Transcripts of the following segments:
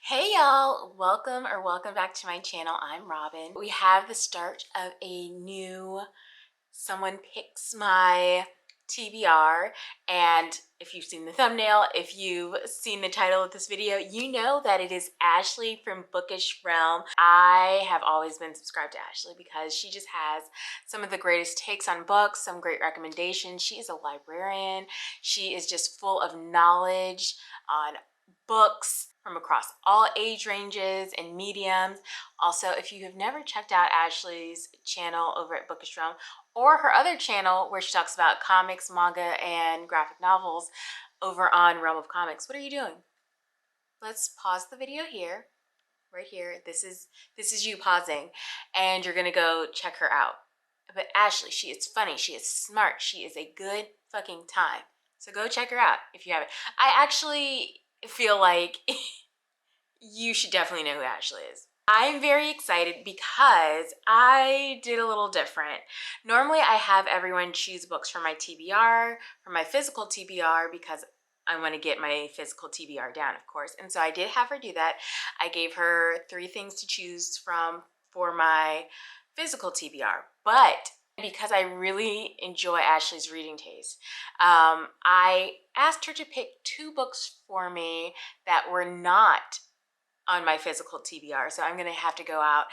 Hey y'all, welcome back to my channel. I'm Robin. We have the start of a new Someone Picks My TBR, and if you've seen the thumbnail, if you've seen the title of this video, you know that it is Ashley from Bookish Realm. I have always been subscribed to Ashley because she just has some of the greatest takes on books, some great recommendations. She is a librarian. She is just full of knowledge on books from across all age ranges and mediums. Also, if you have never checked out Ashley's channel over at Bookish Realm or her other channel where she talks about comics, manga, and graphic novels over on Realm of Comics, what are you doing? Let's pause the video here, right here. This is you pausing, and you're gonna go check her out. But Ashley, she is funny, she is smart, she is a good fucking time. So go check her out if you haven't. I actually feel like you should definitely know who Ashley is. I'm very excited because I did a little different. Normally I have everyone choose books for my TBR, for my physical TBR, because I want to get my physical TBR down, of course. And so I did have her do that. I gave her 3 things to choose from for my physical TBR. But because I really enjoy Ashley's reading taste, I asked her to pick 2 books for me that were not on my physical TBR. So I'm gonna have to go out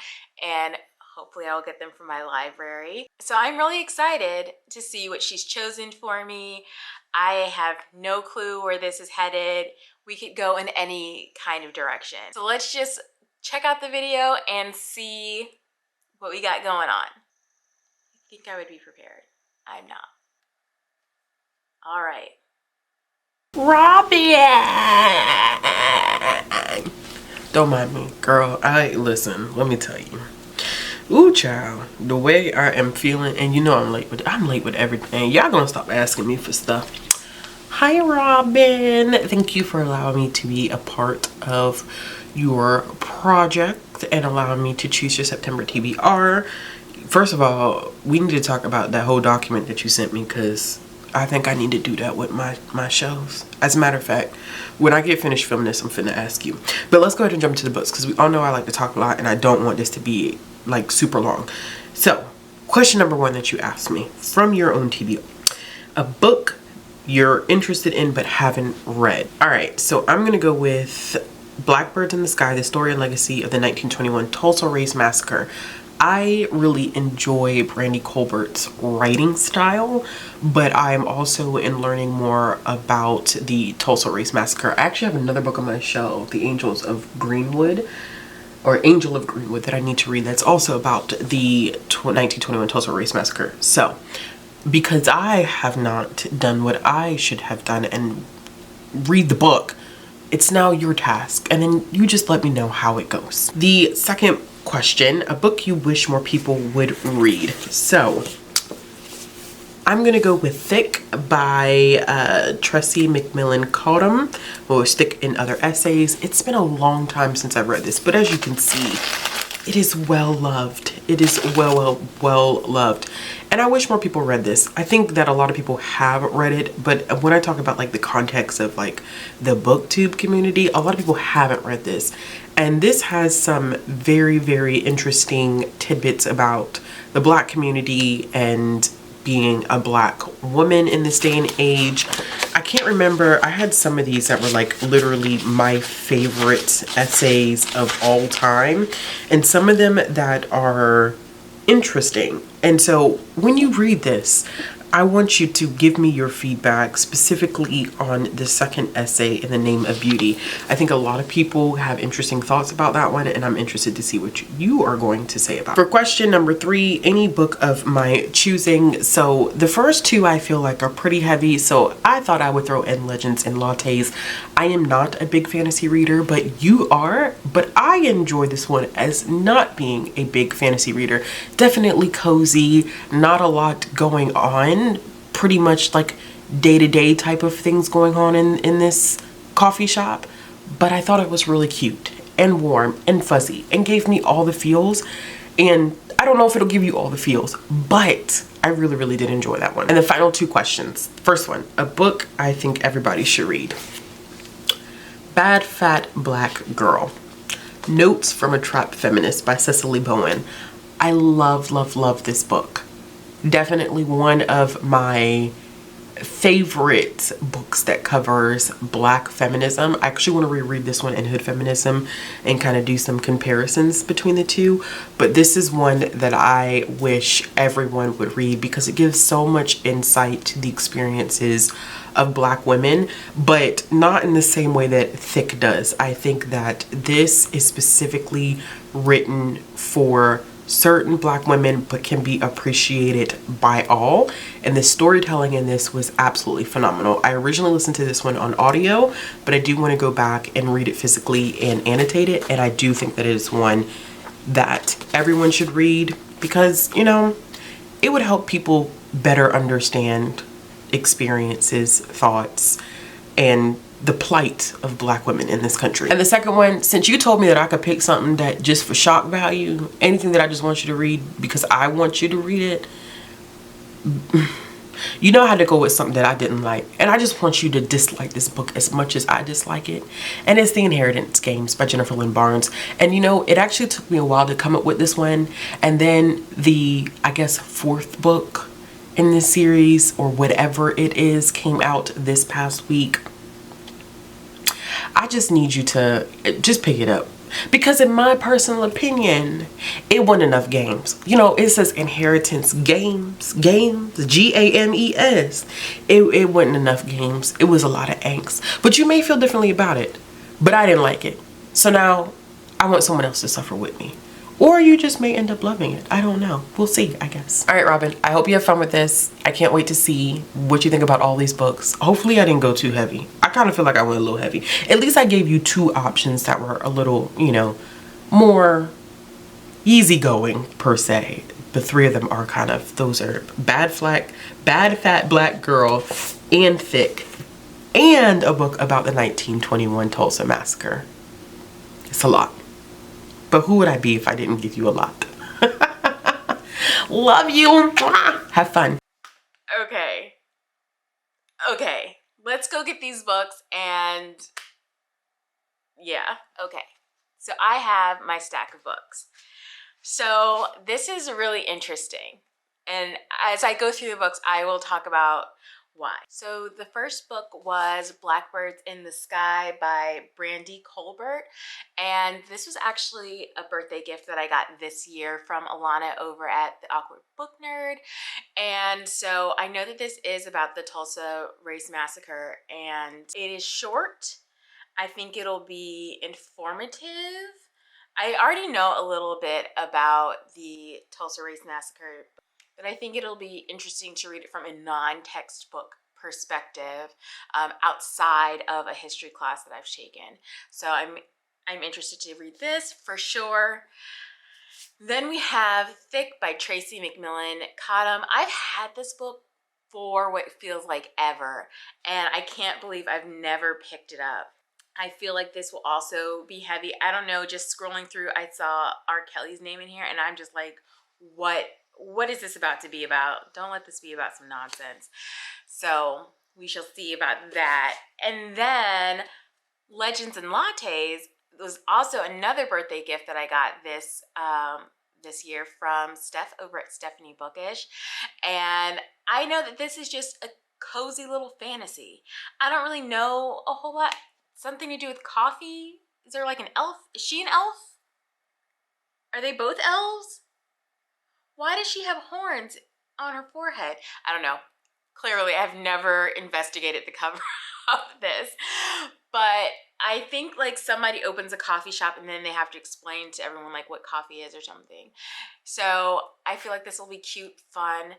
and hopefully I'll get them from my library. So I'm really excited to see what she's chosen for me. I have no clue where this is headed. We could go in any kind of direction. So let's just check out the video and see what we got going on. I think I would be prepared. I'm not. All right. Robin! Don't mind me, girl. Listen, let me tell you. Ooh, child, the way I am feeling, and you know I'm late with everything. Y'all gonna stop asking me for stuff. Hi, Robin. Thank you for allowing me to be a part of your project and allowing me to choose your September TBR. First of all, we need to talk about that whole document that you sent me, because I think I need to do that with my shows. As a matter of fact, when I get finished filming this, I'm finna ask you. But let's go ahead and jump into the books, because we all know I like to talk a lot and I don't want this to be like super long. So, question number 1 that you asked me from your own TBR. A book you're interested in but haven't read. Alright, so I'm gonna go with Blackbirds in the Sky, the story and legacy of the 1921 Tulsa Race Massacre. I really enjoy Brandy Colbert's writing style, but I'm also in learning more about the Tulsa Race Massacre. I actually have another book on my shelf, The Angels of Greenwood, or Angel of Greenwood, that I need to read that's also about the 1921 Tulsa Race Massacre. So, because I have not done what I should have done and read the book, it's now your task, and then you just let me know how it goes. The second question, a book you wish more people would read. So I'm gonna go with Thick by Tressie McMillan Cottom, or Thick in Other Essays. It's been a long time since I've read this, but as you can see, it is well loved. It is well loved. And I wish more people read this. I think that a lot of people have read it, but when I talk about like the context of like the booktube community, a lot of people haven't read this. And this has some very interesting tidbits about the Black community and being a Black woman in this day and age. I can't remember, I had some of these that were like literally my favorite essays of all time, and some of them that are interesting. And so when you read this, I want you to give me your feedback specifically on the second essay, In the Name of Beauty. I think a lot of people have interesting thoughts about that one, and I'm interested to see what you are going to say about it. For question number 3, any book of my choosing. So the first 2 I feel like are pretty heavy, so I thought I would throw in Legends and Lattes. I am not a big fantasy reader, but you are. But I enjoy this one as not being a big fantasy reader. Definitely cozy, not a lot going on. Pretty much like day-to-day type of things going on in this coffee shop, but I thought it was really cute and warm and fuzzy and gave me all the feels. And I don't know if it'll give you all the feels, but I really did enjoy that one. And the final 2 questions. First one, a book I think everybody should read. Bad Fat Black Girl. Notes from a Trapped Feminist by Cecily Bowen. I love, love, love this book. Definitely one of my favorite books that covers Black feminism. I actually want to reread this one and Hood feminism and kind of do some comparisons between the two. But this is one that I wish everyone would read because it gives so much insight to the experiences of Black women, but not in the same way that Thick does. I think that this is specifically written for certain Black women but can be appreciated by all, and the storytelling in this was absolutely phenomenal. I originally listened to this one on audio, but I do want to go back and read it physically and annotate it, and I do think that it is one that everyone should read because, you know, it would help people better understand experiences, thoughts, and the plight of Black women in this country. And the second one, since you told me that I could pick something that just for shock value, anything that I just want you to read because I want you to read it, you know I had to go with something that I didn't like. And I just want you to dislike this book as much as I dislike it. And it's The Inheritance Games by Jennifer Lynn Barnes. And you know, it actually took me a while to come up with this one. And then the, I guess, fourth book in this series, or whatever it is, came out this past week. I just need you to just pick it up. Because in my personal opinion, it wasn't enough games. You know, it says Inheritance Games, Games. It wasn't enough games. It was a lot of angst. But you may feel differently about it. But I didn't like it. So now I want someone else to suffer with me. Or you just may end up loving it. I don't know. We'll see, I guess. All right, Robin, I hope you have fun with this. I can't wait to see what you think about all these books. Hopefully I didn't go too heavy. I kind of feel like I went a little heavy. At least I gave you two options that were a little, you know, more easygoing per se. The three of them are kind of, those are Bad Fat Black Girl, and Thick, and a book about the 1921 Tulsa Massacre. It's a lot. But who would I be if I didn't give you a lot? Love you. Have fun. Okay. Let's go get these books and yeah. Okay. So I have my stack of books. So this is really interesting. And as I go through the books, I will talk about why. So the first book was Blackbirds in the Sky by Brandy Colbert. And this was actually a birthday gift that I got this year from Alana over at the Awkward Book Nerd. And so I know that this is about the Tulsa Race Massacre, and it is short. I think it'll be informative. I already know a little bit about the Tulsa Race Massacre, but I think it'll be interesting to read it from a non-textbook perspective, outside of a history class that I've taken. So I'm interested to read this for sure. Then we have Thick by Tracy McMillan Cottom. I've had this book for what feels like ever, and I can't believe I've never picked it up. I feel like this will also be heavy. I don't know, just scrolling through, I saw R. Kelly's name in here, and I'm just like, what is this about to be about? Don't let this be about some nonsense. So we shall see about that. And then Legends and Lattes was also another birthday gift that I got this year from Steph over at Stephanie Bookish. And I know that this is just a cozy little fantasy. I don't really know a whole lot. Something to do with coffee? Is there like an elf? Is she an elf? Are they both elves? Why does she have horns on her forehead? I don't know. Clearly, I've never investigated the cover of this. But I think like somebody opens a coffee shop and then they have to explain to everyone like what coffee is or something. So I feel like this will be cute, fun.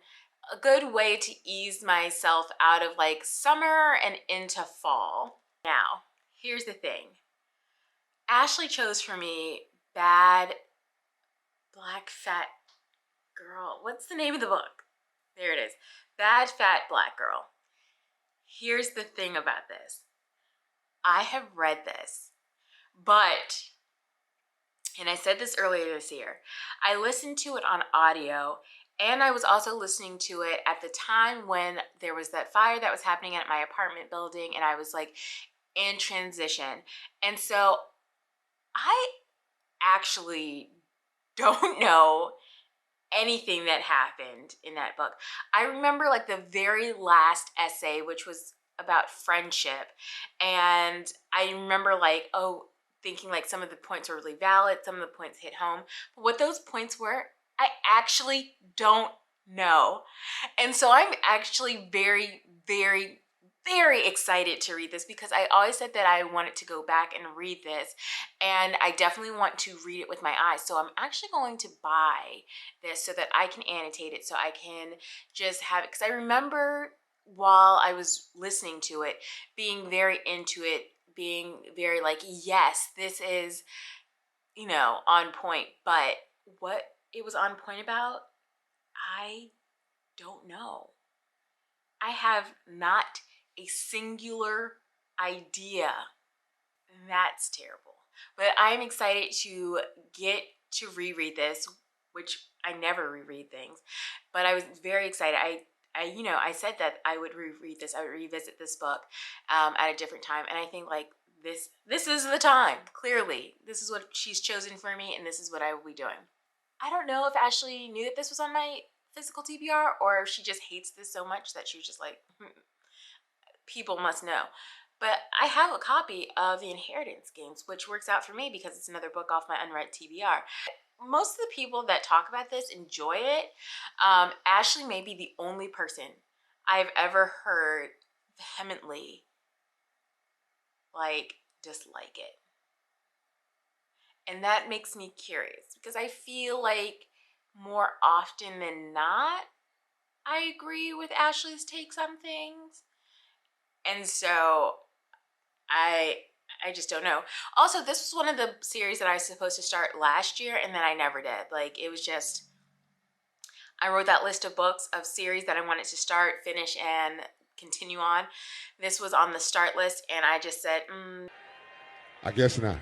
A good way to ease myself out of like summer and into fall. Now, here's the thing. Ashley chose for me Bad Black Fat Girl. What's the name of the book? There it is. Bad Fat Black Girl. Here's the thing about this. I have read this, but, and I said this earlier this year, I listened to it on audio, and I was also listening to it at the time when there was that fire that was happening at my apartment building, and I was like in transition. And so I actually don't know anything that happened in that book. I remember like the very last essay, which was about friendship, and I remember like, oh, thinking like some of the points were really valid, some of the points hit home, but what those points were, I actually don't know. And so I'm actually very, very, very excited to read this, because I always said that I wanted to go back and read this, and I definitely want to read it with my eyes. So I'm actually going to buy this so that I can annotate it, so I can just have it, because I remember while I was listening to it being very into it, being very like, yes, this is, you know, on point. But what it was on point about, I don't know. I have not a singular idea. That's terrible. But I'm excited to get to reread this, which I never reread things, but I was very excited. You know, I said that I would reread this, I would revisit this book at a different time, and I think like this is the time. Clearly, this is what she's chosen for me, and this is what I will be doing. I don't know if Ashley knew that this was on my physical TBR, or if she just hates this so much that she was just like, people must know. But I have a copy of The Inheritance Games, which works out for me because it's another book off my unread TBR. Most of the people that talk about this enjoy it. Ashley may be the only person I've ever heard vehemently like dislike it. And that makes me curious, because I feel like more often than not, I agree with Ashley's takes on things. And so I just don't know. Also, this was one of the series that I was supposed to start last year, and then I never did. Like, it was just, I wrote that list of books of series that I wanted to start, finish, and continue on. This was on the start list, and I just said, I guess not.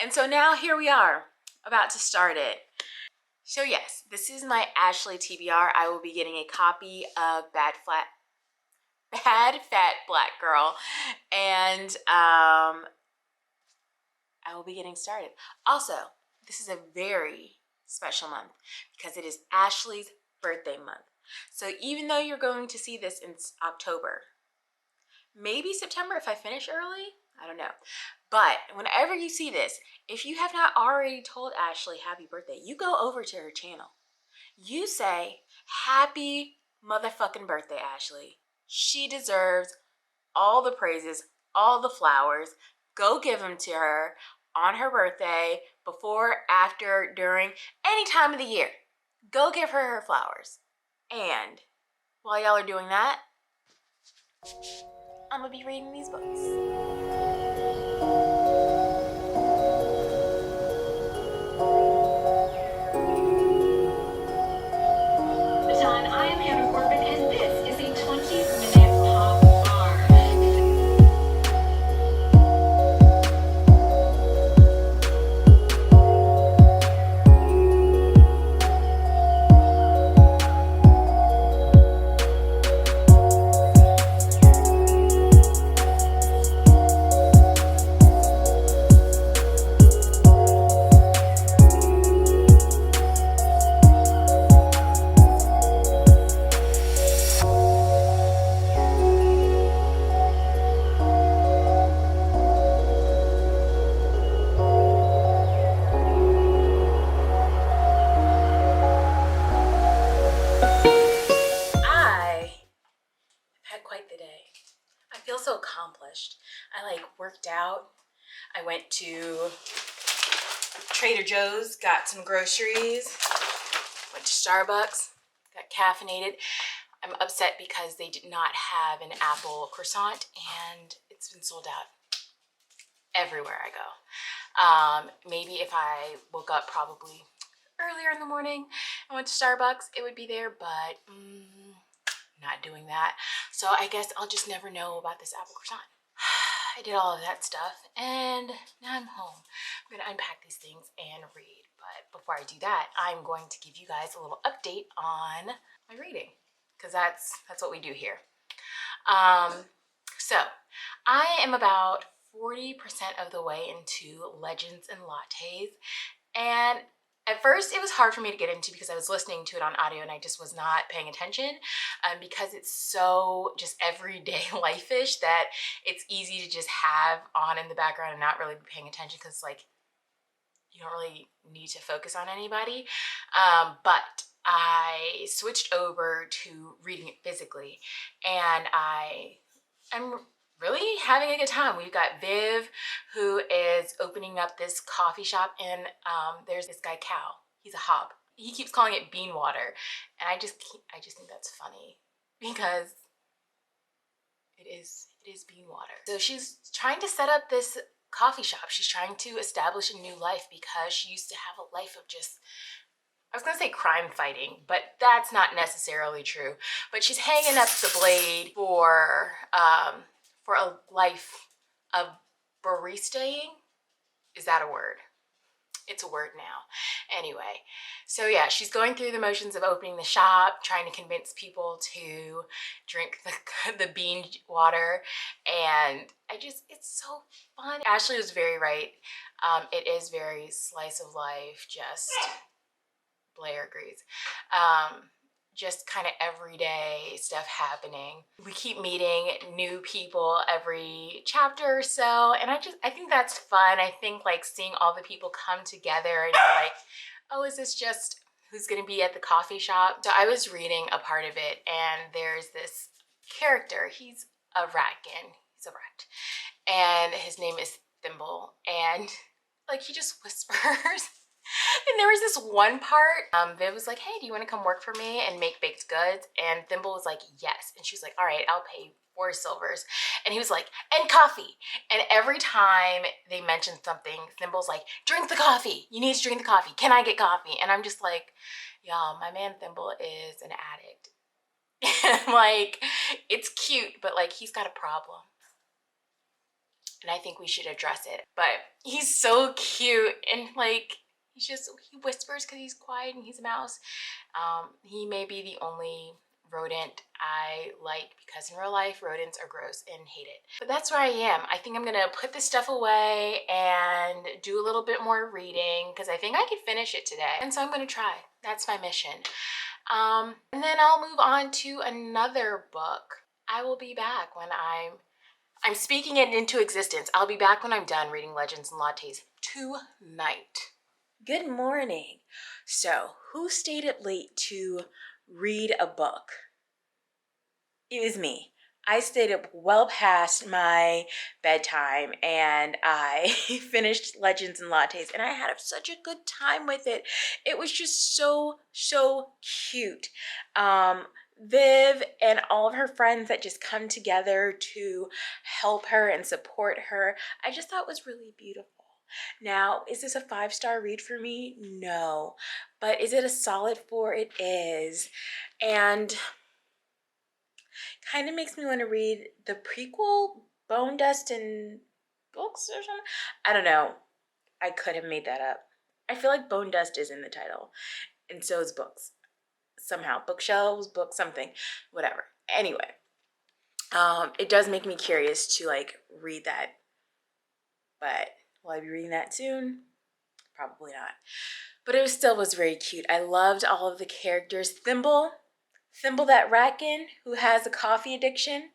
And so now here we are, about to start it. So yes, this is my Ashley TBR. I will be getting a copy of Bad Fat Black Girl, and I will be getting started. Also, this is a very special month because it is Ashley's birthday month. So even though you're going to see this in October, maybe September if I finish early, I don't know. But whenever you see this, if you have not already told Ashley happy birthday, you go over to her channel. You say, happy motherfucking birthday, Ashley. She deserves all the praises, all the flowers. Go give them to her on her birthday, before, after, during, any time of the year. Go give her her flowers. And while y'all are doing that, I'm gonna be reading these books. So accomplished. I like worked out. I went to Trader Joe's, got some groceries, went to Starbucks, got caffeinated. I'm upset because they did not have an apple croissant, and it's been sold out everywhere I go. Maybe if I woke up probably earlier in the morning and went to Starbucks, it would be there, but not doing that. So I guess I'll just never know about this apple croissant. I did all of that stuff, and now I'm home. I'm gonna unpack these things and read. But before I do that, I'm going to give you guys a little update on my reading, because that's what we do here. So I am about 40% of the way into Legends and Lattes, and at first it was hard for me to get into because I was listening to it on audio and I just was not paying attention, because it's so just everyday life-ish that it's easy to just have on in the background and not really be paying attention, because like you don't really need to focus on anybody. But I switched over to reading it physically, and I'm really having a good time. We've got Viv, who is opening up this coffee shop, and there's this guy Cal. He's a hob. He keeps calling it bean water, and I just think that's funny because it is bean water. So she's trying to set up this coffee shop. She's trying to establish a new life because she used to have a life of just, I was gonna say crime fighting, but that's not necessarily true. But she's hanging up the blade for a life of baristaing. Is that a word? It's a word now. Anyway, so yeah, she's going through the motions of opening the shop, trying to convince people to drink the bean water, and it's so fun. Ashley was very right. It is very slice of life, just Blair agrees. Just kind of everyday stuff happening. We keep meeting new people every chapter or so, and I think that's fun. I think like seeing all the people come together and like, oh, is this just who's gonna be at the coffee shop? So I was reading a part of it, and there's this character. He's a ratkin. He's a rat, and his name is Thimble, and like he just whispers. And there was this one part, Viv was like, hey, do you want to come work for me and make baked goods? And Thimble was like, yes. And she was like, all right, I'll pay 4 silvers. And he was like, and coffee. And every time they mentioned something, Thimble's like, drink the coffee. You need to drink the coffee. Can I get coffee? And I'm just like, y'all, my man Thimble is an addict. And like, it's cute, but like he's got a problem. And I think we should address it. But he's so cute, and like, he whispers because he's quiet and he's a mouse. He may be the only rodent I like, because in real life, rodents are gross and hate it. But that's where I am. I think I'm gonna put this stuff away and do a little bit more reading because I think I can finish it today. And so I'm gonna try. That's my mission. And then I'll move on to another book. I will be back when I'm speaking it into existence. I'll be back when I'm done reading Legends and Lattes tonight. Good morning. So, who stayed up late to read a book? It was me. I stayed up well past my bedtime, and I finished Legends and Lattes, and I had such a good time with it. It was just so cute. Viv and all of her friends that just come together to help her and support her, I just thought was really beautiful. Now, is this a 5-star read for me? No. But is it a solid 4? It is. And kind of makes me want to read the prequel, Bone Dust and Books or something. I don't know. I could have made that up. I feel like Bone Dust is in the title, and so is Books. Somehow. Bookshelves, book something, whatever. Anyway, it does make me curious to like read that, but will I be reading that soon? Probably not. But it still was very cute. I loved all of the characters. Thimble that ratkin who has a coffee addiction.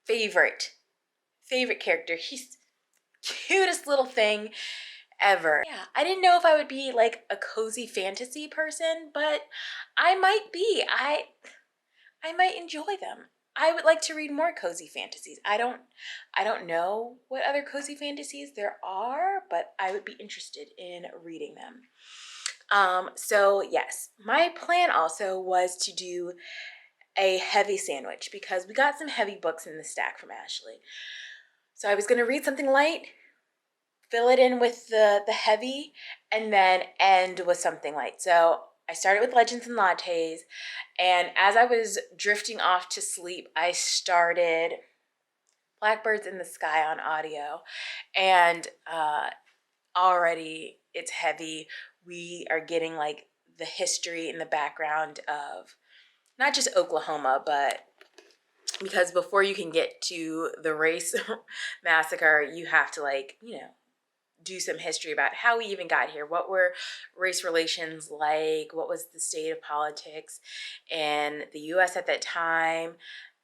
Favorite character. He's cutest little thing ever. Yeah, I didn't know if I would be like a cozy fantasy person, but I might be. I might enjoy them. I would like to read more cozy fantasies. I don't know what other cozy fantasies there are, but I would be interested in reading them. So yes, my plan also was to do a heavy sandwich because we got some heavy books in the stack from Ashley. So I was going to read something light, fill it in with the heavy, and then end with something light. So I started with Legends and Lattes, and as I was drifting off to sleep, I started Blackbirds in the Sky on audio, and already it's heavy. We are getting like the history in the background of not just Oklahoma, but because before you can get to the race massacre, you have to, like, you know, do some history about how we even got here. What were race relations like? What was the state of politics in the US at that time?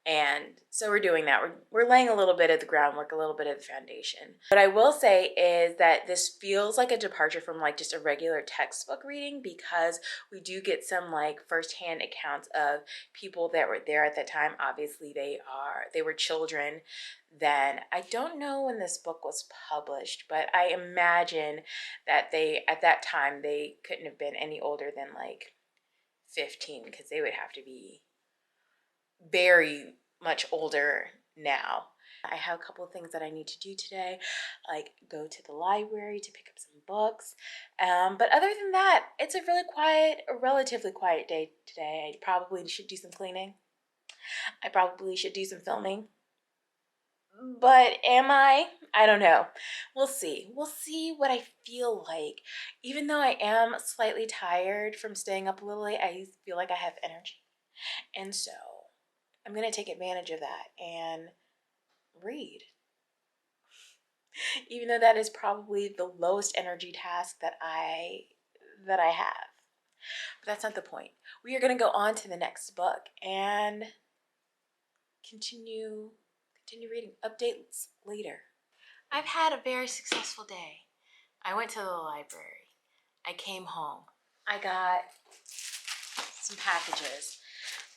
And so we're doing that. We're laying a little bit of the groundwork, a little bit of the foundation. What I will say is that this feels like a departure from like just a regular textbook reading, because we do get some like firsthand accounts of people that were there at that time. Obviously they were children then. I don't know when this book was published, but I imagine that they, at that time, they couldn't have been any older than like 15, because they would have to be very much older now. I have a couple of things that I need to do today, like go to the library to pick up some books. But other than that, it's a relatively quiet day today. I probably should do some cleaning. I probably should do some filming. But am I? I don't know. We'll see. We'll see what I feel like. Even though I am slightly tired from staying up a little late, I feel like I have energy. And so I'm going to take advantage of that and read. Even though that is probably the lowest energy task that I have. But that's not the point. We are going to go on to the next book and continue reading. Updates later. I've had a very successful day. I went to the library. I came home. I got some packages.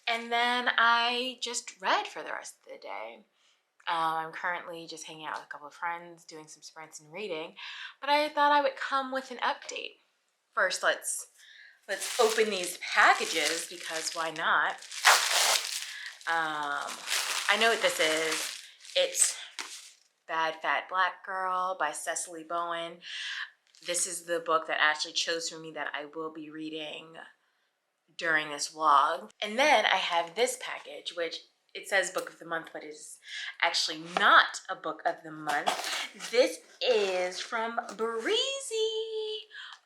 And then I just read for the rest of the day. I'm currently just hanging out with a couple of friends, doing some sprints and reading, but I thought I would come with an update. First, let's open these packages, because why not? I know what this is. It's Bad Fat Black Girl by Cecily Bowen. This is the book that Ashley chose for me that I will be reading during this vlog. And then I have this package, which it says book of the month, but it's actually not a book of the month. This is from Breezy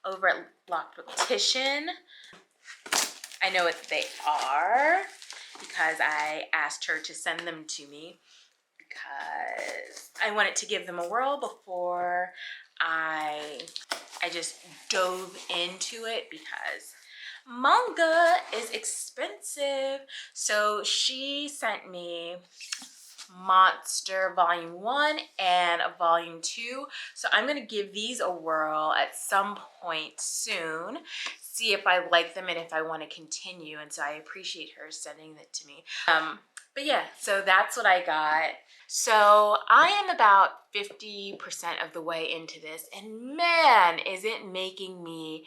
over at Block Petition. I know what they are because I asked her to send them to me, because I wanted to give them a whirl before I just dove into it, because manga is expensive. So she sent me Monster Volume 1 and Volume 2. So I'm going to give these a whirl at some point soon, see if I like them and if I want to continue. And so I appreciate her sending it to me. But yeah, so that's what I got. So I am about 50% of the way into this, and man, is it making me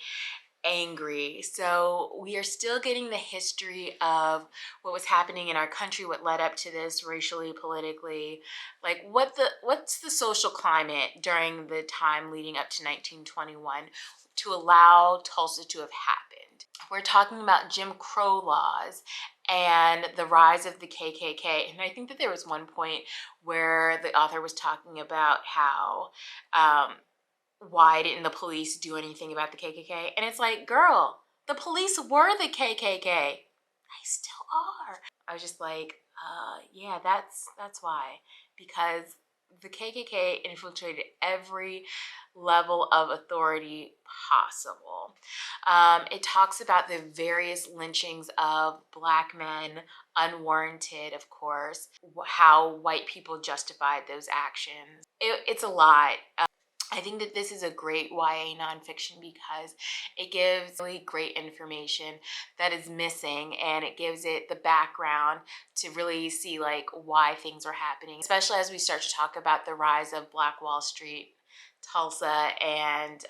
angry. So we are still getting the history of what was happening in our country, what led up to this racially, politically, like what's the social climate during the time leading up to 1921 to allow Tulsa to have happened. We're talking about Jim Crow laws and the rise of the KKK. And I think that there was one point where the author was talking about how why didn't the police do anything about the KKK? And it's like, girl, the police were the KKK. They still are. I was just like, yeah, that's why. Because the KKK infiltrated every level of authority possible. It talks about the various lynchings of Black men, unwarranted, of course, how white people justified those actions. It's a lot. I think that this is a great YA nonfiction because it gives really great information that is missing, and it gives it the background to really see like why things are happening, especially as we start to talk about the rise of Black Wall Street, Tulsa, and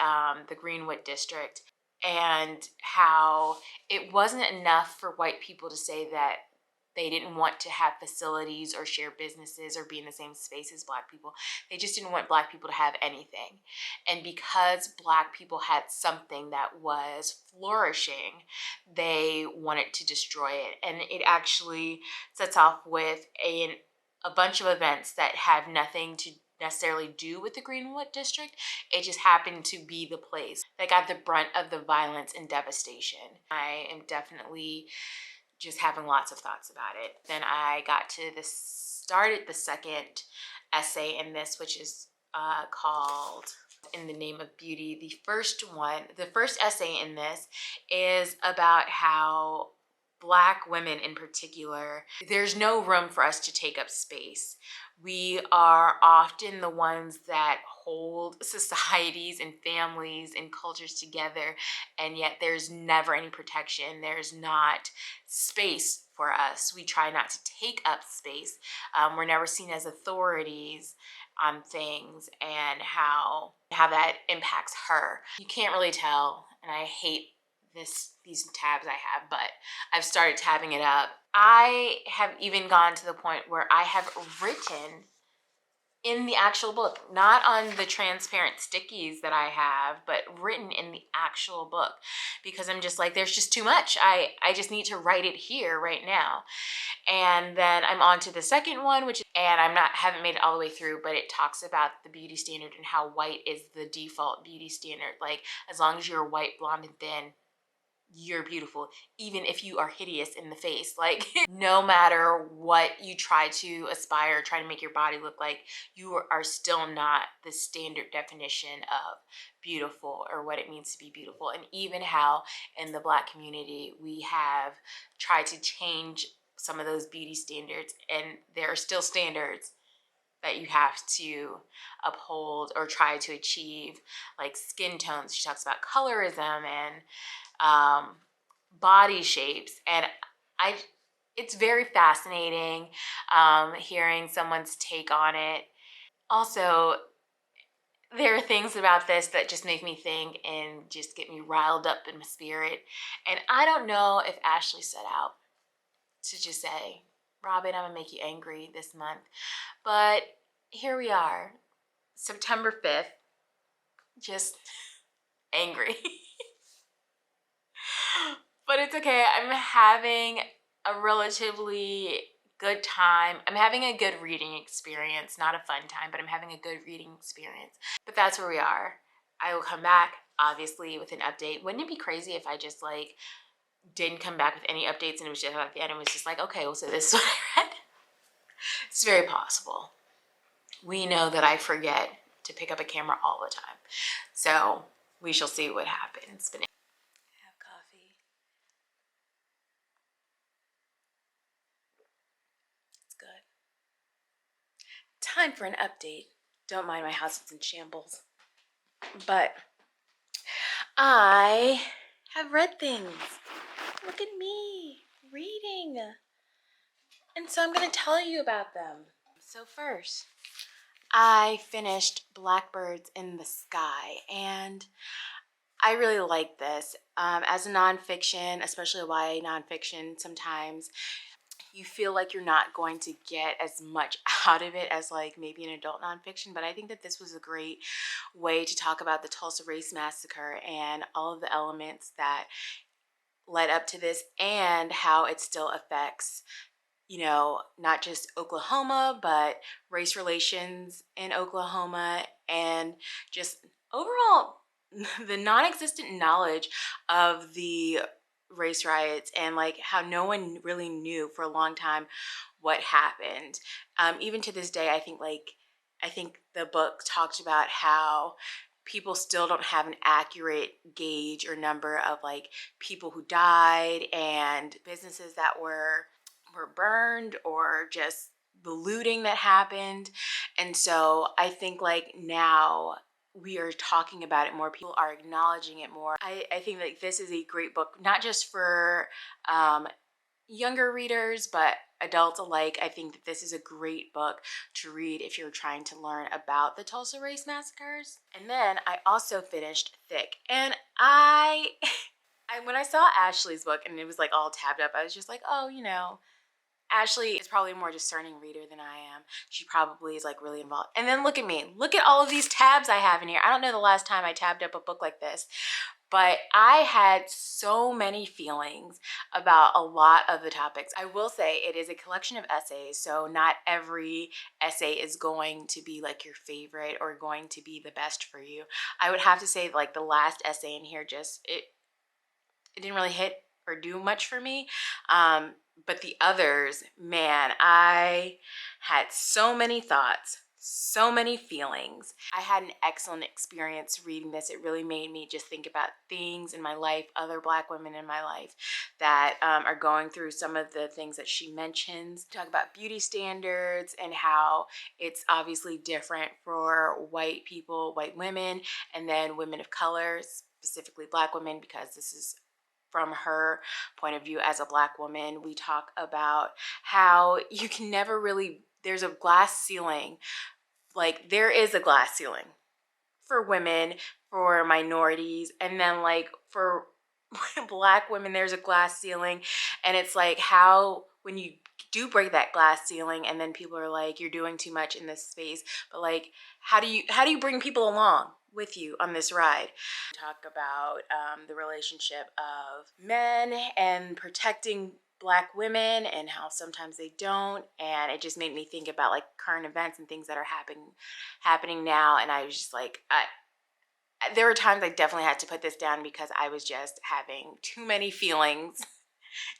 the Greenwood District, and how it wasn't enough for white people to say that they didn't want to have facilities or share businesses or be in the same space as Black people. They just didn't want Black people to have anything. And because Black people had something that was flourishing, they wanted to destroy it. And it actually sets off with a bunch of events that have nothing to necessarily do with the Greenwood District. It just happened to be the place that got the brunt of the violence and devastation. I am definitely just having lots of thoughts about it. Then I got to started the second essay in this, which is called In the Name of Beauty. The first essay in this is about how Black women in particular, there's no room for us to take up space. We are often the ones that hold societies and families and cultures together, and yet there's never any protection. There's not space for us. We try not to take up space. We're never seen as authorities on things, and how that impacts her. You can't really tell, and I hate these tabs I have, but I've started tabbing it up. I have even gone to the point where I have written in the actual book, not on the transparent stickies that I have, but written in the actual book, because I'm just like, there's just too much. I just need to write it here right now. And then I'm on to the second one, and haven't made it all the way through, but it talks about the beauty standard and how white is the default beauty standard. Like, as long as you're white, blonde, and thin, you're beautiful, even if you are hideous in the face. Like, no matter what you try to aspire, try to make your body look like, you are still not the standard definition of beautiful or what it means to be beautiful. And even how in the Black community, we have tried to change some of those beauty standards, and there are still standards that you have to uphold or try to achieve, like skin tones. She talks about colorism and body shapes, and it's very fascinating hearing someone's take on it. Also, there are things about this that just make me think and just get me riled up in my spirit. And I don't know if Ashley set out to just say, Robin, I'm gonna make you angry this month, but here we are, September 5th, just angry. But it's okay. I'm having a relatively good time. I'm having a good reading experience, not a fun time, but I'm having a good reading experience. But that's where we are. I will come back, obviously, with an update. Wouldn't it be crazy if I just like didn't come back with any updates and it was just at the end, it was just like, okay, well, so this is what I read? It's very possible. We know that I forget to pick up a camera all the time. So we shall see what happens. But have coffee. It's good. Time for an update. Don't mind my house, it's in shambles. But I have read things. Look at me reading. And so I'm going to tell you about them. So first, I finished Blackbirds in the Sky, and I really like this. As a nonfiction, especially a YA nonfiction, sometimes you feel like you're not going to get as much out of it as like maybe an adult nonfiction, but I think that this was a great way to talk about the Tulsa Race Massacre and all of the elements that led up to this, and how it still affects, you know, not just Oklahoma, but race relations in Oklahoma, and just overall the non-existent knowledge of the race riots, and like how no one really knew for a long time what happened. Even to this day, I think the book talked about how people still don't have an accurate gauge or number of like people who died and businesses that were burned, or just the looting that happened. And so I think like now we are talking about it more, people are acknowledging it more. I think like this is a great book, not just for younger readers, but adults alike. I think that this is a great book to read if you're trying to learn about the Tulsa Race Massacres. And then I also finished Thick, and when I saw Ashley's book and it was like all tabbed up, I was just like, oh, you know, Ashley is probably a more discerning reader than I am. She probably is like really involved. And then look at me. Look at all of these tabs I have in here. I don't know the last time I tabbed up a book like this, but I had so many feelings about a lot of the topics. I will say it is a collection of essays, so not every essay is going to be like your favorite or going to be the best for you. I would have to say like the last essay in here, just it didn't really hit her do much for me. But the others, man, I had so many thoughts, so many feelings. I had an excellent experience reading this. It really made me just think about things in my life, other Black women in my life that are going through some of the things that she mentions. Talk about beauty standards and how it's obviously different for white people, white women, and then women of color, specifically Black women, because this is from her point of view as a Black woman. We talk about how you can never really, there's a glass ceiling. Like, there is a glass ceiling for women, for minorities, and then like for Black women, there's a glass ceiling. And it's like, how, when you do break that glass ceiling and then people are like, you're doing too much in this space, but like, how do you bring people along with you on this ride? Talk about the relationship of men and protecting Black women and how sometimes they don't. And it just made me think about like current events and things that are happening now. And I was just like, there were times I definitely had to put this down because I was just having too many feelings,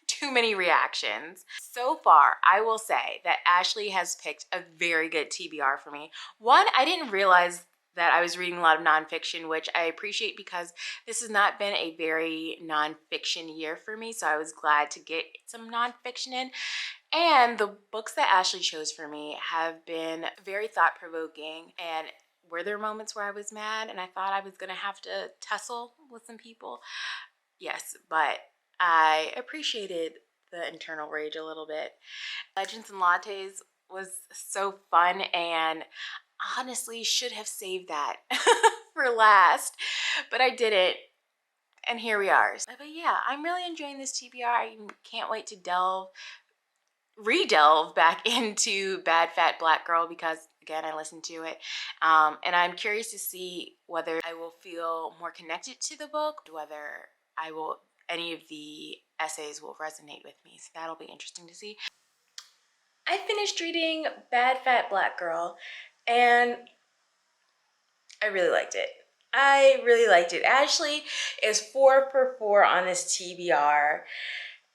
too many reactions. So far, I will say that Ashley has picked a very good TBR for me. One, I didn't realize that I was reading a lot of nonfiction, which I appreciate because this has not been a very nonfiction year for me. So I was glad to get some nonfiction in. And the books that Ashley chose for me have been very thought-provoking. And were there moments where I was mad and I thought I was gonna have to tussle with some people? Yes, but I appreciated the internal rage a little bit. Legends and Lattes was so fun, and honestly should have saved that for last, but I didn't. And here we are. But yeah, I'm really enjoying this TBR. I can't wait to re-delve back into Bad Fat Black Girl because again, I listened to it. And I'm curious to see whether I will feel more connected to the book, whether any of the essays will resonate with me. So that'll be interesting to see. I finished reading Bad Fat Black Girl and I really liked it. I really liked it. Ashley is 4 for 4 on this TBR.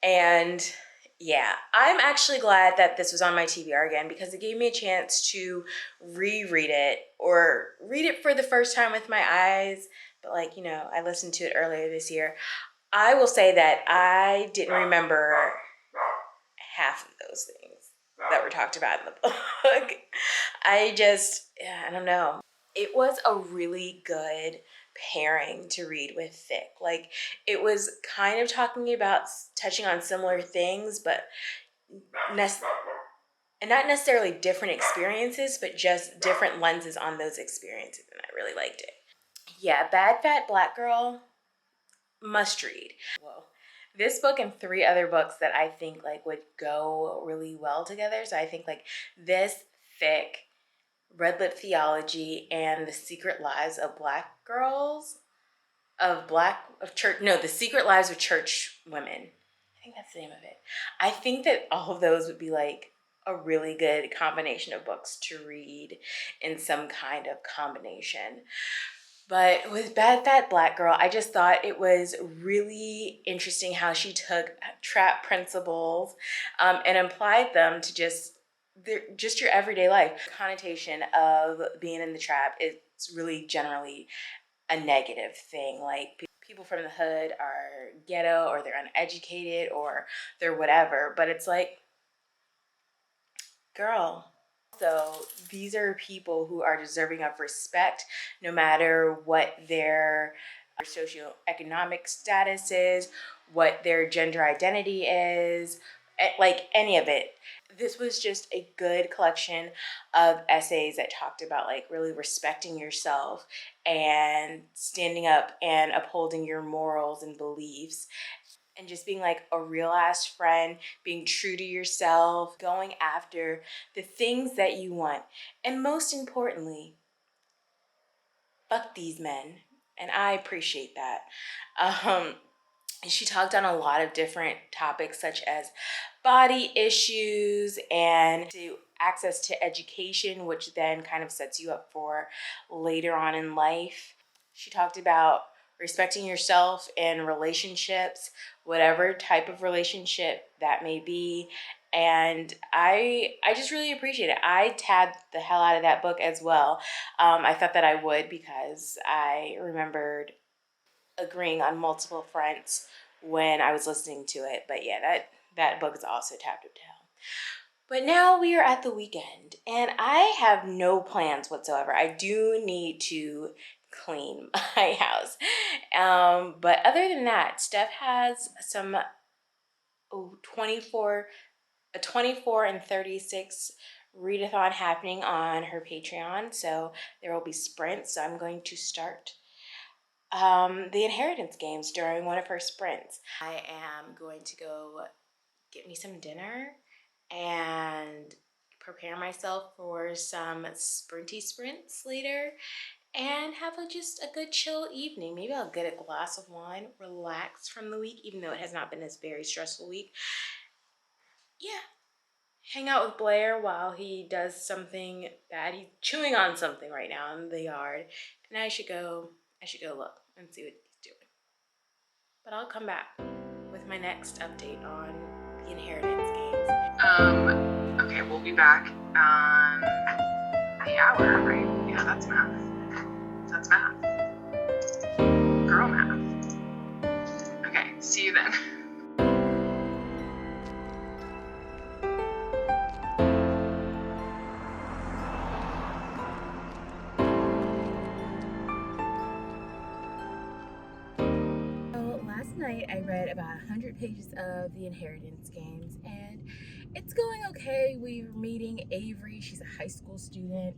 And yeah, I'm actually glad that this was on my TBR again because it gave me a chance to reread it or read it for the first time with my eyes. But like, you know, I listened to it earlier this year. I will say that I didn't remember half of those things that were talked about in the book. I don't know. It was a really good pairing to read with Thick. Like, it was kind of touching on similar things, but not necessarily different experiences, but just different lenses on those experiences, and I really liked it. Yeah, Bad Fat Black Girl, must read. Whoa. This book and 3 other books that I think like would go really well together. So I think like this, Thick, Red Lip Theology, and The Secret Lives of Black Girls, The Secret Lives of Church Women. I think that's the name of it. I think that all of those would be like a really good combination of books to read in some kind of combination. But with Bad Fat Black Girl, I just thought it was really interesting how she took trap principles and applied them to just your everyday life. The connotation of being in the trap is really generally a negative thing. Like, people from the hood are ghetto or they're uneducated or they're whatever. But it's like, girl. So these are people who are deserving of respect no matter what their socioeconomic status is, what their gender identity is, like any of it. This was just a good collection of essays that talked about like really respecting yourself and standing up and upholding your morals and beliefs, and just being like a real ass friend, being true to yourself, going after the things that you want. And most importantly, fuck these men. And I appreciate that. And she talked on a lot of different topics such as body issues and access to education, which then kind of sets you up for later on in life. She talked about respecting yourself in relationships, whatever type of relationship that may be. And I just really appreciate it. I tabbed the hell out of that book as well. I thought that I would because I remembered agreeing on multiple fronts when I was listening to it. But yeah, that book is also tapped up to hell. But now we are at the weekend and I have no plans whatsoever. I do need to clean my house. But other than that, Steph has some 24 and 36 readathon happening on her Patreon. So there will be sprints. So I'm going to start the inheritance games during one of her sprints. I am going to go get me some dinner and prepare myself for some sprinty sprints later and have just a good chill evening. Maybe I'll get a glass of wine, relax from the week, even though it has not been this very stressful week. Yeah, hang out with Blair while he does something bad. He's chewing on something right now in the yard, and I should go look and see what he's doing. But I'll come back with my next update on the inheritance games. Okay, we'll be back on the hour, right? Yeah, that's math. That's math. Girl math. Okay, see you then. Last night I read about 100 pages of the inheritance games and it's going okay. We're meeting Avery. She's a high school student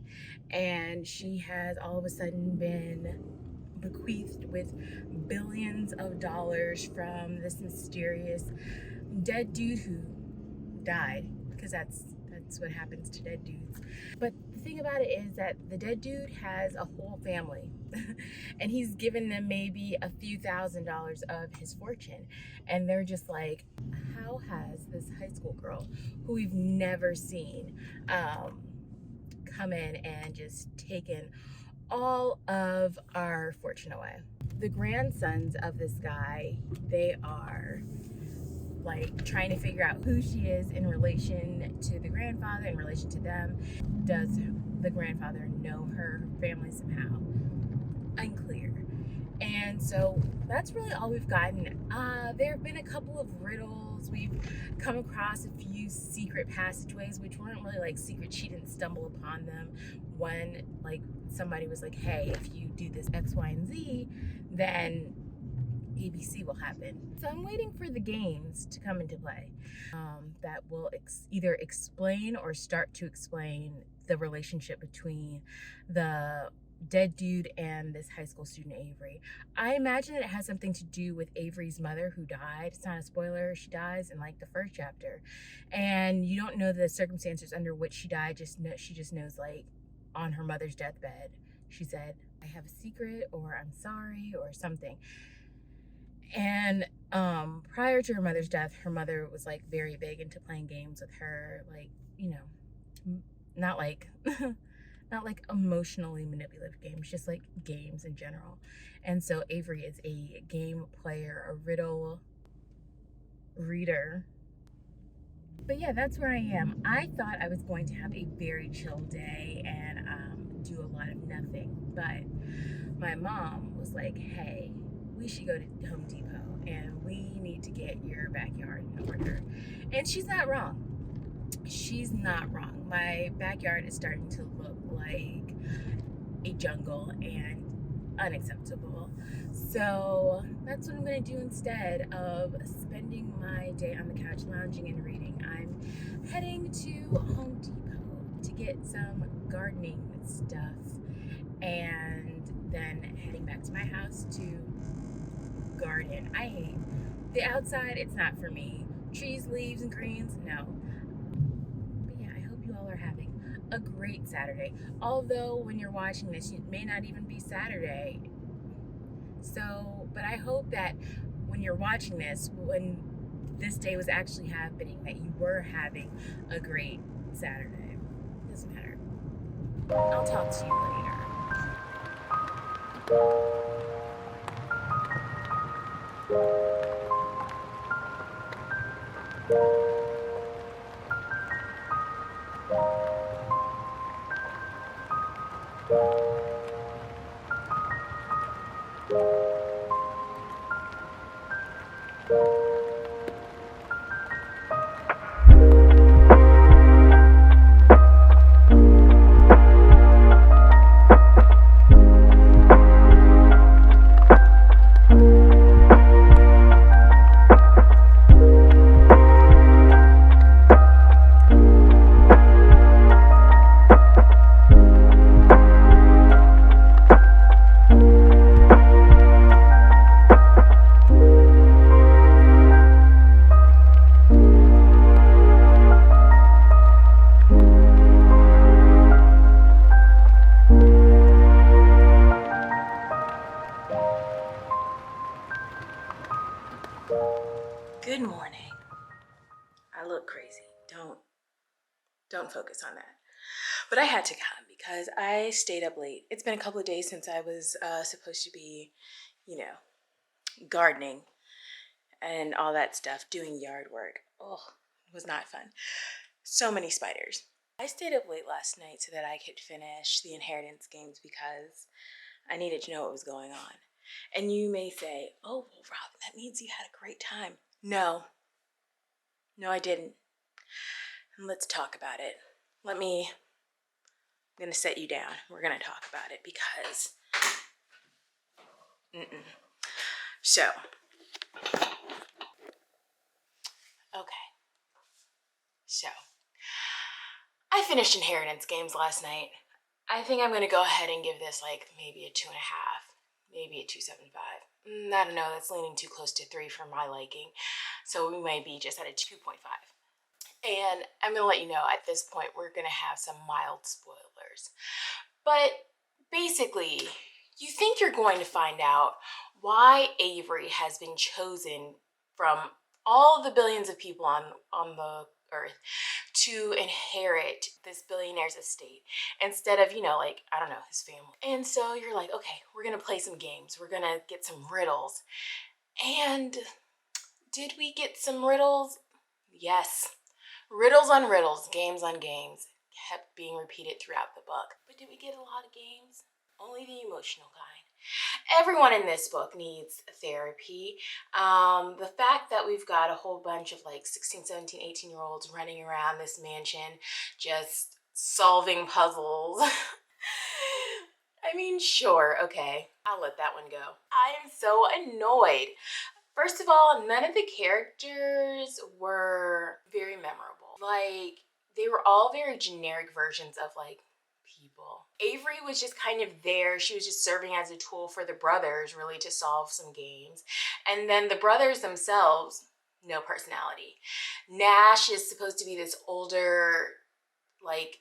and she has all of a sudden been bequeathed with billions of dollars from this mysterious dead dude who died, because that's what happens to dead dudes. But the thing about it is that the dead dude has a whole family and he's given them maybe a few $1,000s of his fortune, and they're just like, how has this high school girl who we've never seen come in and just taken all of our fortune away? The grandsons of this guy, they are like trying to figure out who she is in relation to the grandfather, in relation to them. Does the grandfather know her family somehow? Unclear. And so that's really all we've gotten. There have been a couple of riddles. We've come across a few secret passageways, which weren't really like secret. She didn't stumble upon them. One, like somebody was like, hey, if you do this X, Y, and Z, then ABC will happen. So I'm waiting for the games to come into play that will either explain or start to explain the relationship between the dead dude and this high school student Avery. I imagine it has something to do with Avery's mother who died. It's not a spoiler. She dies in like the first chapter, and you don't know the circumstances under which she died. She just knows, like, on her mother's deathbed, she said, I have a secret, or I'm sorry, or something. And prior to her mother's death, her mother was like very big into playing games with her, like, you know, not like not like emotionally manipulative games, just like games in general. And so Avery is a game player, a riddle reader. But yeah, that's where I am. I thought I was going to have a very chill day and do a lot of nothing, but my mom was like, hey, we should go to Home Depot and we need to get your backyard in order. And she's not wrong. She's not wrong. My backyard is starting to look like a jungle and unacceptable. So that's what I'm going to do instead of spending my day on the couch lounging and reading. I'm heading to Home Depot to get some gardening stuff and then heading back to my house to garden. I hate the outside. It's not for me. Trees, leaves, and greens, no. But yeah, I hope you all are having a great Saturday. Although when you're watching this, it may not even be Saturday. So, but I hope that when you're watching this, when this day was actually happening, that you were having a great Saturday. Doesn't matter. I'll talk to you later. Good morning. I look crazy. Don't focus on that. But I had to come because I stayed up late. It's been a couple of days since I was supposed to be, gardening and all that stuff, doing yard work. Oh, it was not fun. So many spiders. I stayed up late last night so that I could finish the inheritance games because I needed to know what was going on. And you may say, oh, well, Robin, that means you had a great time. No, I didn't. And let's talk about it. I'm going to set you down. We're going to talk about it because, So, okay. So, I finished inheritance games last night. I think I'm going to go ahead and give this like maybe a 2.5, maybe a 2.75. I don't know, that's leaning too close to 3 for my liking. So we may be just at a 2.5. And I'm going to let you know at this point we're going to have some mild spoilers. But basically, you think you're going to find out why Avery has been chosen from all the billions of people on the earth to inherit this billionaire's estate instead of, I don't know, his family. And so you're like, okay, we're going to play some games. We're going to get some riddles. And did we get some riddles? Yes. Riddles on riddles, games on games kept being repeated throughout the book. But did we get a lot of games? Only the emotional kind. Everyone in this book needs therapy. The fact that we've got a whole bunch of like 16, 17, 18-year-olds running around this mansion just solving puzzles. I mean, sure, okay, I'll let that one go. I am so annoyed. First of all, none of the characters were very memorable. Like, they were all very generic versions of like people. Avery was just kind of there. She was just serving as a tool for the brothers, really, to solve some games. And then the brothers themselves, no personality. Nash is supposed to be this older, like,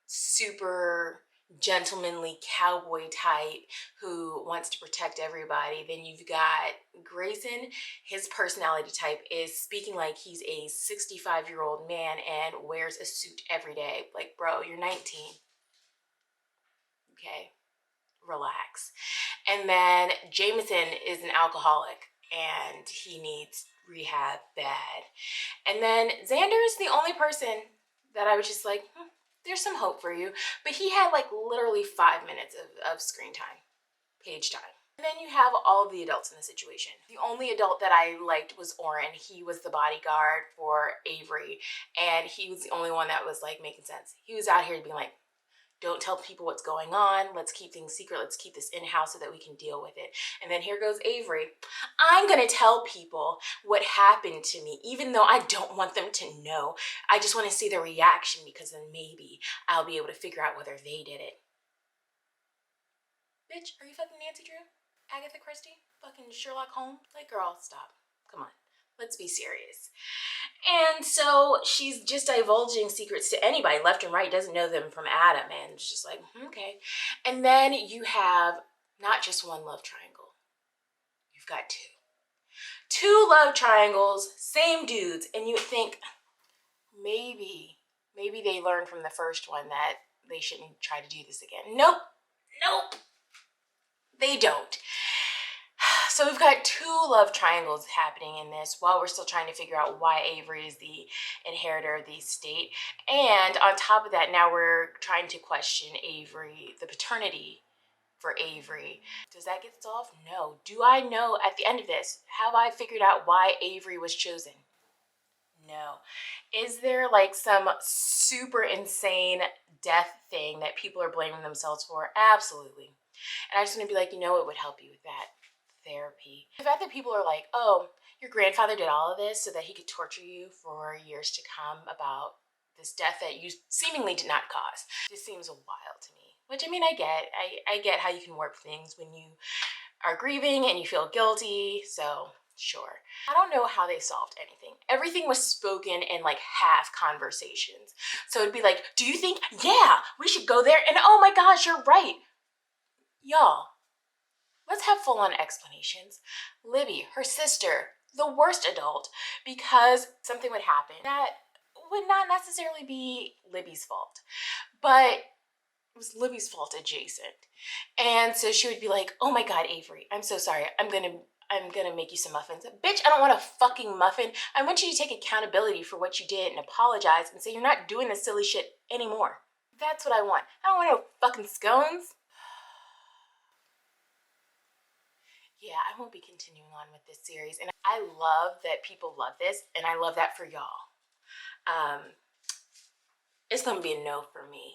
super gentlemanly cowboy type who wants to protect everybody. Then you've got Grayson. His personality type is speaking like he's a 65-year-old man and wears a suit every day. Like, bro, you're 19. Okay, relax. And then Jameson is an alcoholic and he needs rehab bad. And then Xander's the only person that I was just like, there's some hope for you. But he had like literally 5 minutes of screen time, page time. And then you have all of the adults in the situation. The only adult that I liked was Oren. He was the bodyguard for Avery. And he was the only one that was like making sense. He was out here being like, don't tell people what's going on. Let's keep things secret. Let's keep this in-house so that we can deal with it. And then here goes Avery. I'm going to tell people what happened to me, even though I don't want them to know. I just want to see their reaction because then maybe I'll be able to figure out whether they did it. Bitch, are you fucking Nancy Drew? Agatha Christie? Fucking Sherlock Holmes? Like, girl, stop. Come on. Let's be serious. And so she's just divulging secrets to anybody left and right, doesn't know them from Adam, and it's just like, okay. And then you have not just one love triangle. You've got two. Two love triangles, same dudes, and you think maybe they learned from the first one that they shouldn't try to do this again. Nope. They don't. So we've got two love triangles happening in this while we're still trying to figure out why Avery is the inheritor of the estate. And on top of that, now we're trying to question Avery, the paternity for Avery. Does that get solved? No. Do I know at the end of this, have I figured out why Avery was chosen? No. Is there like some super insane death thing that people are blaming themselves for? Absolutely. And I just want to be like, it would help you with that. Therapy. The fact that people are like, oh, your grandfather did all of this so that he could torture you for years to come about this death that you seemingly did not cause. It just seems wild to me. Which, I mean, I get. I get how you can warp things when you are grieving and you feel guilty, so sure. I don't know how they solved anything. Everything was spoken in like half conversations. So it'd be like, do you think, yeah, we should go there? And oh my gosh, you're right. Y'all, Let's have full-on explanations. Libby, her sister, the worst adult, because something would happen that would not necessarily be Libby's fault, but it was Libby's fault adjacent. And so she would be like, oh my God, Avery, I'm so sorry. I'm gonna make you some muffins. Bitch, I don't want a fucking muffin. I want you to take accountability for what you did and apologize and say you're not doing this silly shit anymore. That's what I want. I don't want no fucking scones. Yeah, I won't be continuing on with this series. And I love that people love this, and I love that for y'all. It's gonna be a no for me.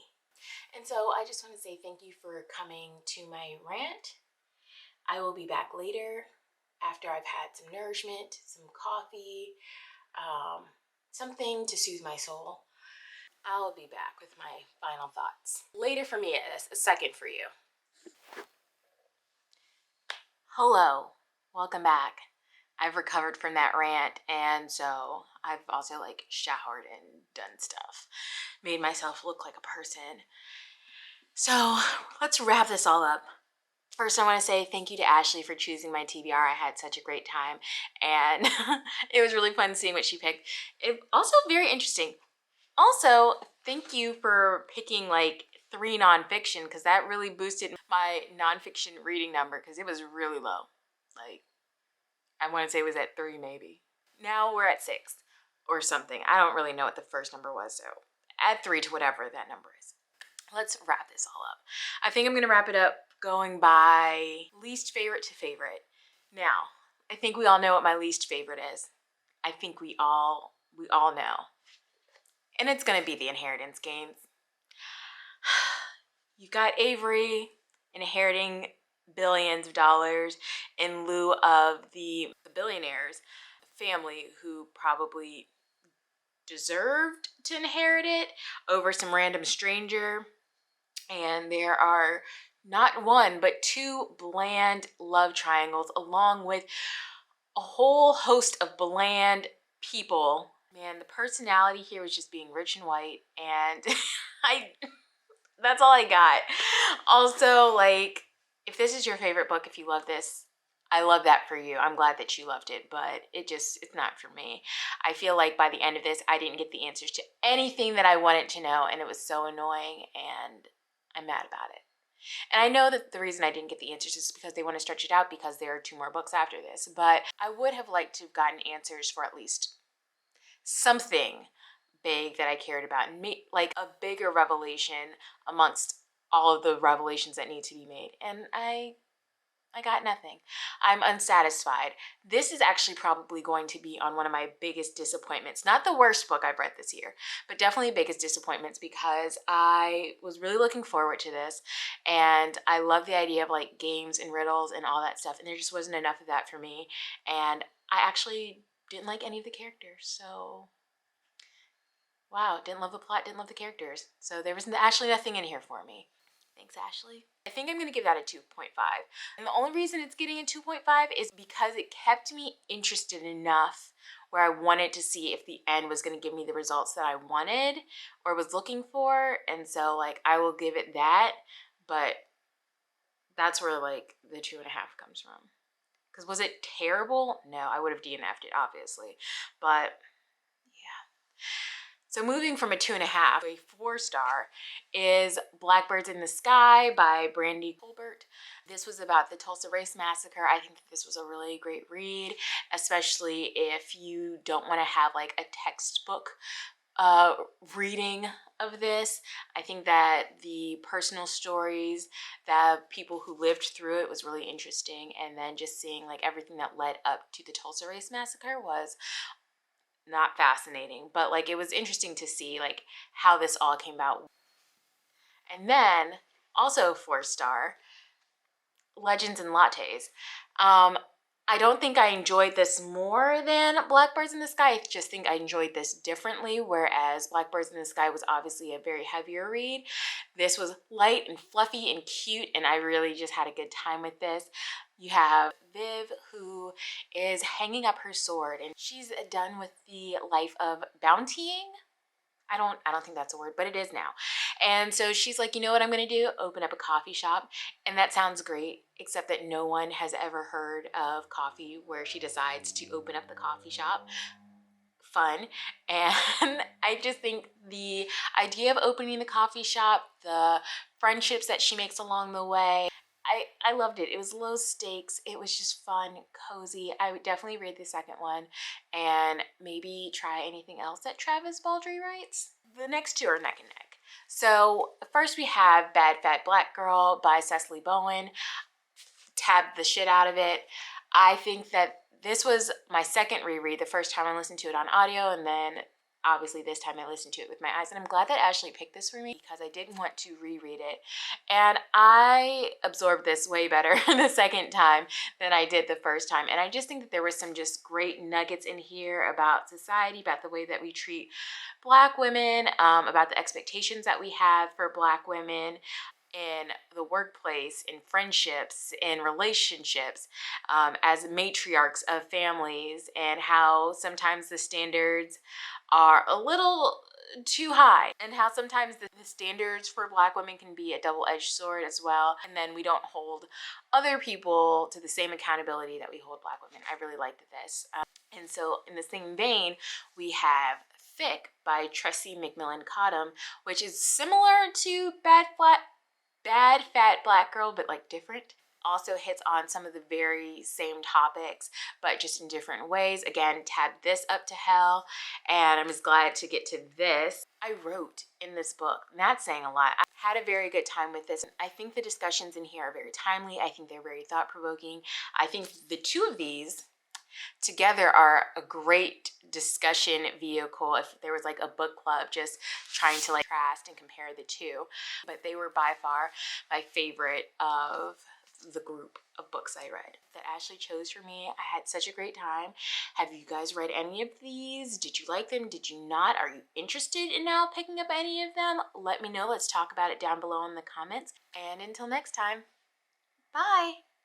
And so I just want to say thank you for coming to my rant. I will be back later after I've had some nourishment, some coffee, something to soothe my soul. I'll be back with my final thoughts. Later for me, a second for you. Hello, welcome back. I've recovered from that rant, and so I've also like showered and done stuff. Made myself look like a person. So let's wrap this all up. First, I want to say thank you to Ashley for choosing my TBR. I had such a great time, and it was really fun seeing what she picked. It also very interesting. Also, thank you for picking like 3 nonfiction, because that really boosted my nonfiction reading number, because it was really low. Like, I want to say it was at 3 maybe. Now we're at 6 or something. I don't really know what the first number was, so add 3 to whatever that number is. Let's wrap this all up. I think I'm gonna wrap it up going by least favorite to favorite. Now, I think we all know what my least favorite is. I think we all know. And it's gonna be the inheritance games. You got Avery inheriting billions of dollars in lieu of the billionaire's family who probably deserved to inherit it over some random stranger. And there are not 1, but 2 bland love triangles, along with a whole host of bland people. Man, the personality here was just being rich and white, and that's all I got. Also, like, if this is your favorite book, if you love this, I love that for you. I'm glad that you loved it, but it's not for me. I feel like by the end of this, I didn't get the answers to anything that I wanted to know, and it was so annoying, and I'm mad about it. And I know that the reason I didn't get the answers is because they want to stretch it out because there are 2 more books after this, but I would have liked to have gotten answers for at least something big that I cared about, and like a bigger revelation amongst all of the revelations that need to be made. And I got nothing. I'm unsatisfied. This is actually probably going to be on one of my biggest disappointments. Not the worst book I've read this year, but definitely biggest disappointments, because I was really looking forward to this, and I love the idea of like games and riddles and all that stuff, and there just wasn't enough of that for me, and I actually didn't like any of the characters, so wow, didn't love the plot, didn't love the characters, so there was actually nothing in here for me. Thanks, Ashley. I think I'm going to give that a 2.5. And the only reason it's getting a 2.5 is because it kept me interested enough where I wanted to see if the end was going to give me the results that I wanted or was looking for. And so, like, I will give it that. But that's where, like, the 2.5 comes from. Because was it terrible? No, I would have DNF'd it, obviously. But yeah. So moving from a 2.5 to a 4-star is Blackbirds in the Sky by Brandy Colbert. This was about the Tulsa Race Massacre. I think that this was a really great read, especially if you don't want to have like a textbook reading of this. I think that the personal stories, that people who lived through it was really interesting, and then just seeing like everything that led up to the Tulsa Race Massacre was not fascinating, but like it was interesting to see like how this all came about. And then also 4-star, Legends and Lattes. I don't think I enjoyed this more than Blackbirds in the Sky. I just think I enjoyed this differently, whereas Blackbirds in the Sky was obviously a very heavier read. This was light and fluffy and cute, and I really just had a good time with this. You have Viv, who is hanging up her sword, and she's done with the life of bountying. I don't think that's a word, but it is now. And so she's like, you know what I'm gonna do? Open up a coffee shop. And that sounds great, except that no one has ever heard of coffee where she decides to open up the coffee shop. Fun. And I just think the idea of opening the coffee shop, the friendships that she makes along the way, I loved it. It was low stakes. It was just fun, cozy. I would definitely read the second one and maybe try anything else that Travis Baldree writes. The next two are neck and neck. So first we have Bad Fat Black Girl by Cecily Bowen. Tabbed the shit out of it. I think that this was my second reread. The first time I listened to it on audio, and then obviously this time I listened to it with my eyes. And I'm glad that Ashley picked this for me because I didn't want to reread it. And I absorbed this way better the second time than I did the first time. And I just think that there were some just great nuggets in here about society, about the way that we treat Black women, about the expectations that we have for Black women in the workplace, in friendships, in relationships, as matriarchs of families, and how sometimes the standards are a little too high, and how sometimes the standards for Black women can be a double-edged sword as well, and then we don't hold other people to the same accountability that we hold Black women. I really liked this. And so in the same vein, we have Thick by Tressie McMillan Cottom, which is similar to Bad Fat Black Girl, but like different. Also hits on some of the very same topics, but just in different ways. Again, tab this up to hell, and I'm just glad to get to this. I wrote in this book, and that's saying a lot. I had a very good time with this. I think the discussions in here are very timely. I think they're very thought-provoking. I think the two of these together are a great discussion vehicle if there was like a book club just trying to like contrast and compare the two. But they were by far my favorite of the group of books I read that Ashley chose for me. I had such a great time. Have you guys read any of these? Did you like them? Did you not? Are you interested in now picking up any of them? Let me know. Let's talk about it down below in the comments. And until next time, bye.